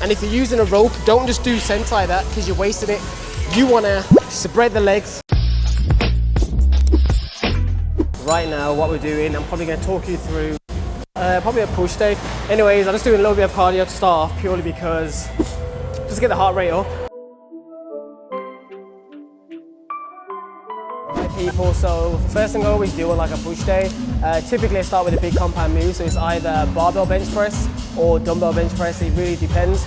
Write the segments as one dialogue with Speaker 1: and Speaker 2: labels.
Speaker 1: And if you're using a rope, don't just do center like that because you're wasting it. You want to spread the legs. Right now, what we're doing, I'm probably going to talk you through probably a push day. Anyways, I'm just doing a little bit of cardio to start off purely because just get the heart rate up. Right, people, so first thing I always do on like a push day, typically I start with a big compound move, so it's either barbell bench press or dumbbell bench press, it really depends.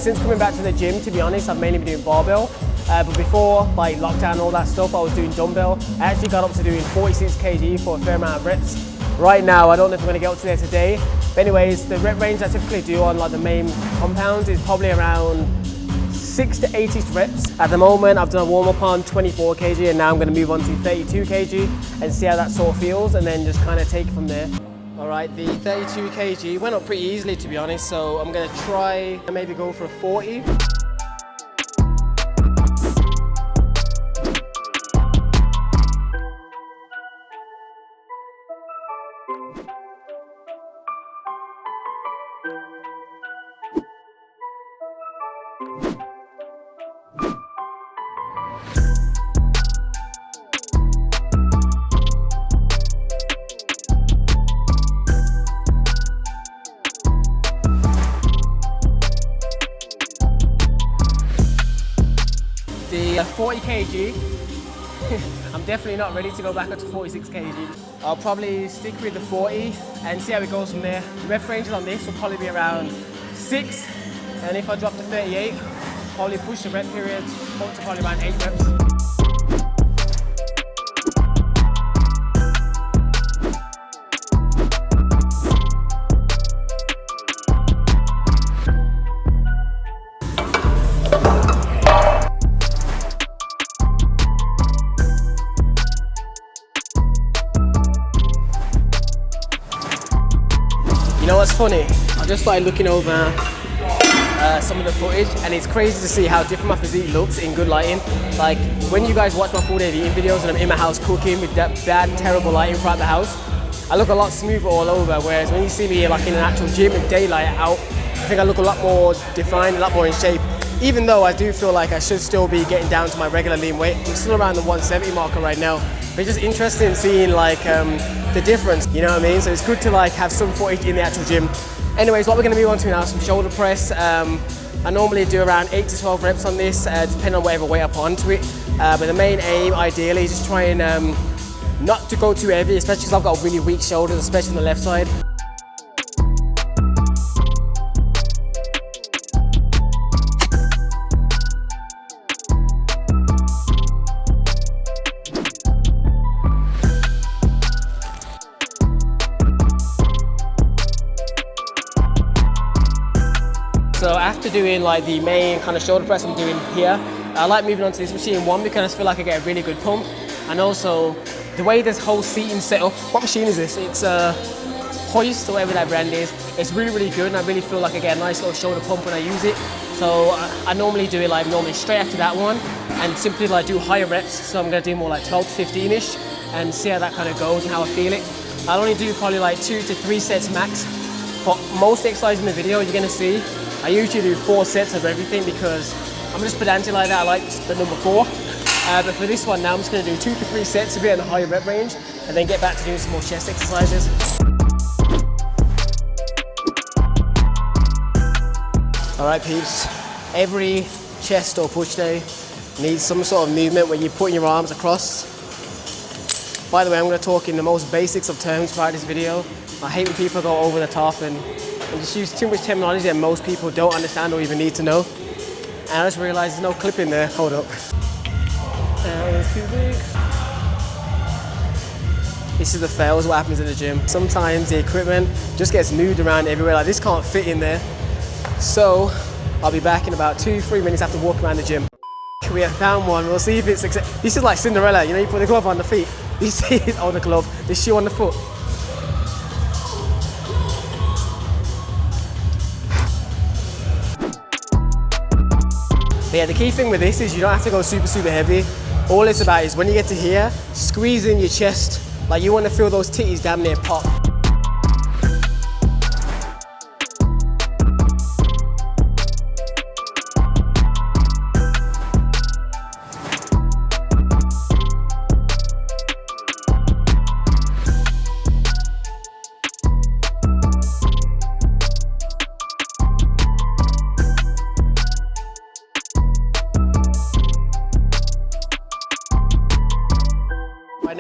Speaker 1: Since coming back to the gym, to be honest, I've mainly been doing barbell. But before, like lockdown and all that stuff, I was doing dumbbell. I actually got up to doing 46 kg for a fair amount of reps. Right now, I don't know if I'm gonna get up to there today. But anyways, the rep range I typically do on like the main compounds is probably around 6 to 8 reps. At the moment, I've done a warm up on 24 kg and now I'm gonna move on to 32 kg and see how that sort of feels and then just kind of take it from there. All right, the 32 kg went up pretty easily to be honest, so I'm gonna try and maybe go for a 40. The 40 kg, I'm definitely not ready to go back up to 46 kg. I'll probably stick with the 40 and see how it goes from there. The rep ranges on this will probably be around 6, and if I drop to 38, probably push the rep period up to probably around 8 reps. You know what's funny? I just started looking over some of the footage and it's crazy to see how different my physique looks in good lighting. Like when you guys watch my full day eating videos and I'm in my house cooking with that bad, terrible lighting throughout the house, I look a lot smoother all over, whereas when you see me like in an actual gym in daylight out, I think I look a lot more defined, a lot more in shape. Even though I do feel like I should still be getting down to my regular lean weight. I'm still around the 170 marker right now. But it's just interesting seeing like the difference, you know what I mean? So it's good to like have some footage in the actual gym. Anyways, what we're gonna move on to now is some shoulder press. I normally do around 8 to 12 reps on this, depending on whatever weight I put onto it. But the main aim, ideally, is just try and not to go too heavy, especially because I've got really weak shoulders, especially on the left side. So after doing like the main kind of shoulder press I'm doing here, I like moving on to this machine, one because I just feel like I get a really good pump, and also the way this whole seating set up. What machine is this? It's Hoist or whatever that brand is. It's really, really good and I really feel like I get a nice little shoulder pump when I use it. So I normally do it like straight after that one and simply like do higher reps. So I'm gonna do more like 12 to 15-ish and see how that kind of goes and how I feel it. I'll only do probably like 2 to 3 sets max. For most exercises in the video, you're gonna see I usually do 4 sets of everything because I'm just pedantic like that. I like the number 4. But for this one now, I'm just going to do 2 to 3 sets of it in a higher rep range and then get back to doing some more chest exercises. Alright peeps, every chest or push day needs some sort of movement where you're putting your arms across. By the way, I'm going to talk in the most basics of terms throughout this video. I hate when people go over the top and just use too much terminology that most people don't understand or even need to know. And I just realized there's no clip in there. Hold up. It's too big. This is the fails, what happens in the gym. Sometimes the equipment just gets moved around everywhere. Like this can't fit in there. So I'll be back in about 2-3 minutes after walking around the gym. We have found one. We'll see if it's successful. This is like Cinderella. You know, you put the glove on the feet. You see it, oh, the glove, the shoe on the foot. But yeah, the key thing with this is you don't have to go super, super heavy. All it's about is when you get to here, squeeze in your chest. Like you want to feel those titties damn near pop.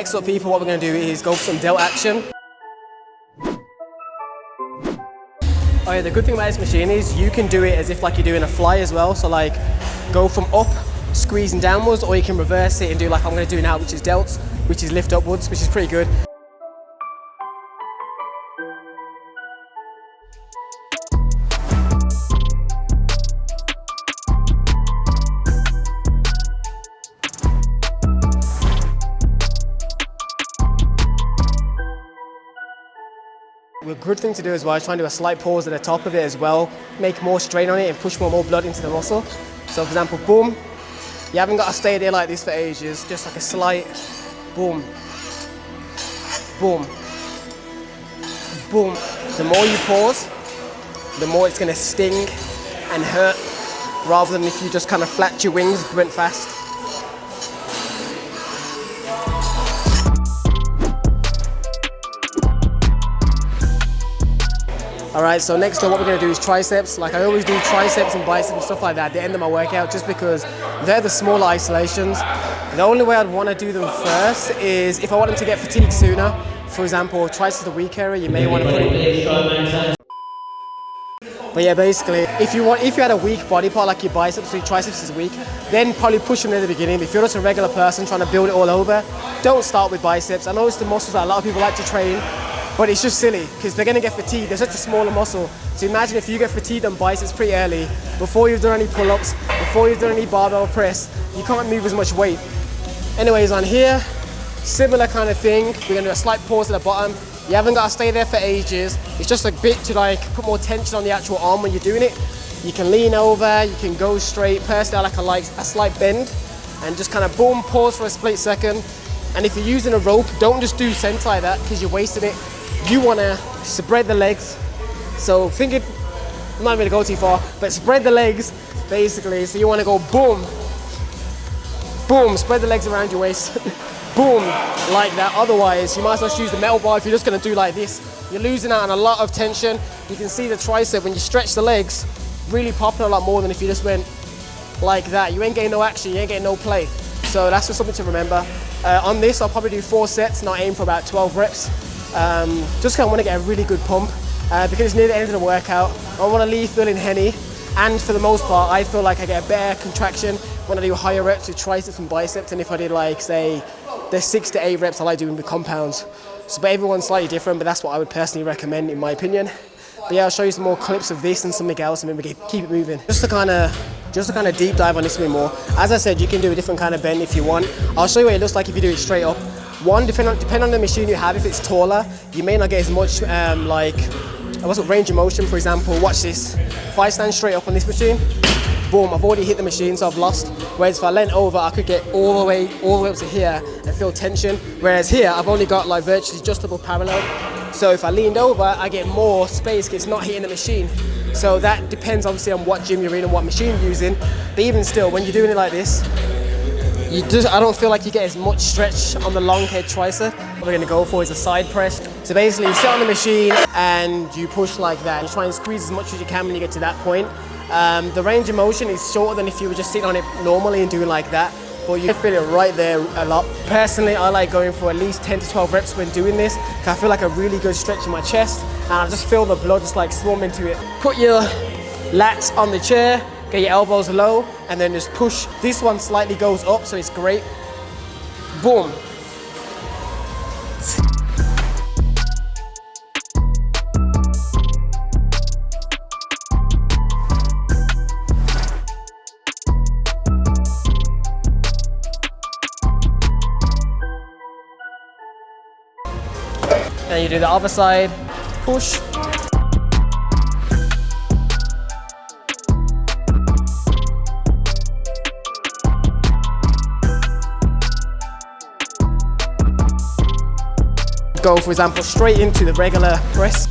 Speaker 1: next up, people, what we're gonna do is go for some delt action. Oh yeah, the good thing about this machine is you can do it as if like you're doing a fly as well. So like go from up, squeezing downwards, or you can reverse it and do like I'm gonna do now, which is delts, which is lift upwards, which is pretty good. A good thing to do as well is try and do a slight pause at the top of it as well, make more strain on it and push more blood into the muscle. So for example, boom, you haven't got to stay there like this for ages, just like a slight boom, boom, boom. The more you pause, the more it's going to sting and hurt, rather than if you just kind of flapped your wings, went fast. All right, so next up what we're gonna do is triceps. Like I always do triceps and biceps and stuff like that at the end of my workout, just because they're the smaller isolations. The only way I'd wanna do them first is if I want them to get fatigued sooner. For example, triceps the weak area, you may wanna put it. But yeah, basically, if you had a weak body part like your biceps or your triceps is weak, then probably push them at the beginning. If you're just a regular person trying to build it all over, don't start with biceps. I know it's the muscles that a lot of people like to train, but it's just silly because they're gonna get fatigued. They're such a smaller muscle. So imagine if you get fatigued on biceps pretty early, before you've done any pull-ups, before you've done any barbell press, you can't move as much weight. Anyways, on here, similar kind of thing. We're gonna do a slight pause at the bottom. You haven't got to stay there for ages. It's just a bit to like put more tension on the actual arm when you're doing it. You can lean over, you can go straight. Personally, I like a slight bend and just kind of boom, pause for a split second. And if you're using a rope, don't just do center like that because you're wasting it. You want to spread the legs. So think it, I'm not going to go too far, but spread the legs basically. So you want to go boom, boom, spread the legs around your waist, boom, like that. Otherwise, you might as well use the metal bar if you're just going to do like this. You're losing out on a lot of tension. You can see the tricep when you stretch the legs, really popping a lot more than if you just went like that. You ain't getting no action, you ain't getting no play. So that's just something to remember. On this, I'll probably do 4 sets and I'll aim for about 12 reps. Just kind of want to get a really good pump because it's near the end of the workout. I want to leave feeling henny, and for the most part I feel like I get a better contraction when I do higher reps with triceps and biceps than if I did like say the 6 to 8 reps I like doing with compounds. So but everyone's slightly different, but that's what I would personally recommend in my opinion. But yeah, I'll show you some more clips of this and something else and then we can keep it moving. Just to kind of deep dive on this a bit more. As I said, you can do a different kind of bend if you want. I'll show you what it looks like if you do it straight up. One, depending on the machine you have, if it's taller, you may not get as much range of motion. For example, watch this. If I stand straight up on this machine, boom, I've already hit the machine, so I've lost. Whereas if I leant over, I could get all the way up to here and feel tension. Whereas here, I've only got like virtually just above parallel. So if I leaned over, I get more space because it's not hitting the machine. So that depends obviously on what gym you're in and what machine you're using. But even still, when you're doing it like this, I don't feel like you get as much stretch on the long head tricep. What we're gonna go for is a side press. So basically you sit on the machine and you push like that. You try and squeeze as much as you can when you get to that point. The range of motion is shorter than if you were just sitting on it normally and doing like that. But you feel it right there a lot. Personally, I like going for at least 10 to 12 reps when doing this. I feel like a really good stretch in my chest and I just feel the blood just like swarm into it. Put your lats on the chair, get your elbows low, and then just push. This one slightly goes up, so it's great. Boom. And you do the other side, push. Go, for example, straight into the regular press.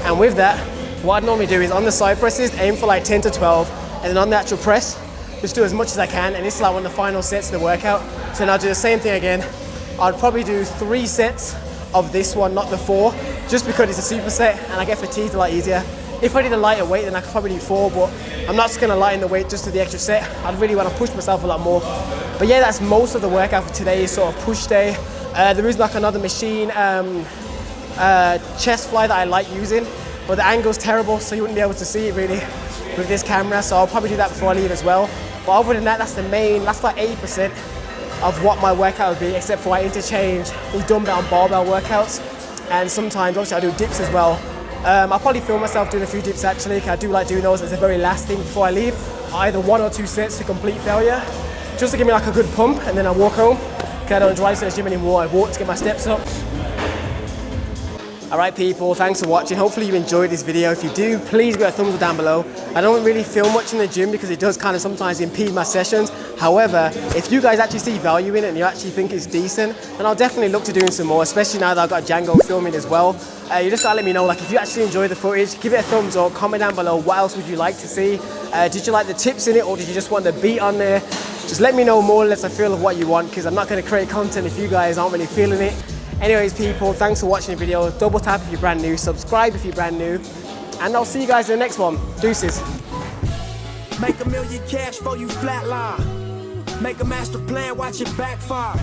Speaker 1: And with that, what I'd normally do is on the side presses, aim for like 10 to 12, and then on the actual press, just do as much as I can, and this is like one of the final sets of the workout. So now I'll do the same thing again. I'd probably do 3 sets of this one, not the 4, just because it's a superset and I get fatigued a lot easier. If I did a lighter weight, then I could probably do 4, but I'm not just gonna lighten the weight just to the extra set. I'd really wanna push myself a lot more. But yeah, that's most of the workout for today, is sort of push day. There is like another machine, chest fly that I like using, but the angle's terrible, so you wouldn't be able to see it really with this camera, so I'll probably do that before I leave as well. But other than that, that's like 80% of what my workout would be, except for I interchange with dumbbell and barbell workouts, and sometimes obviously I do dips as well. I'll probably film myself doing a few dips actually, because I do like doing those as the very last thing before I leave. Either 1 or 2 sets to complete failure, just to give me like a good pump, and then I walk home, because I don't drive to the gym anymore, I walk to get my steps up. Alright people, thanks for watching. Hopefully you enjoyed this video. If you do, please give it a thumbs up down below. I don't really film much in the gym because it does kind of sometimes impede my sessions. However, if you guys actually see value in it and you actually think it's decent, then I'll definitely look to doing some more, especially now that I've got Django filming as well. You just gotta let me know, like, if you actually enjoy the footage, give it a thumbs up, comment down below what else would you like to see. Did you like the tips in it, or did you just want the beat on there? Just let me know more or less a feel of what you want, because I'm not going to create content if you guys aren't really feeling it. Anyways people, thanks for watching the video. Double tap if you're brand new, subscribe if you're brand new, and I'll see you guys in the next one. Deuces.
Speaker 2: Make $1 million cash for you flatline. Make a master plan, watch it backfire.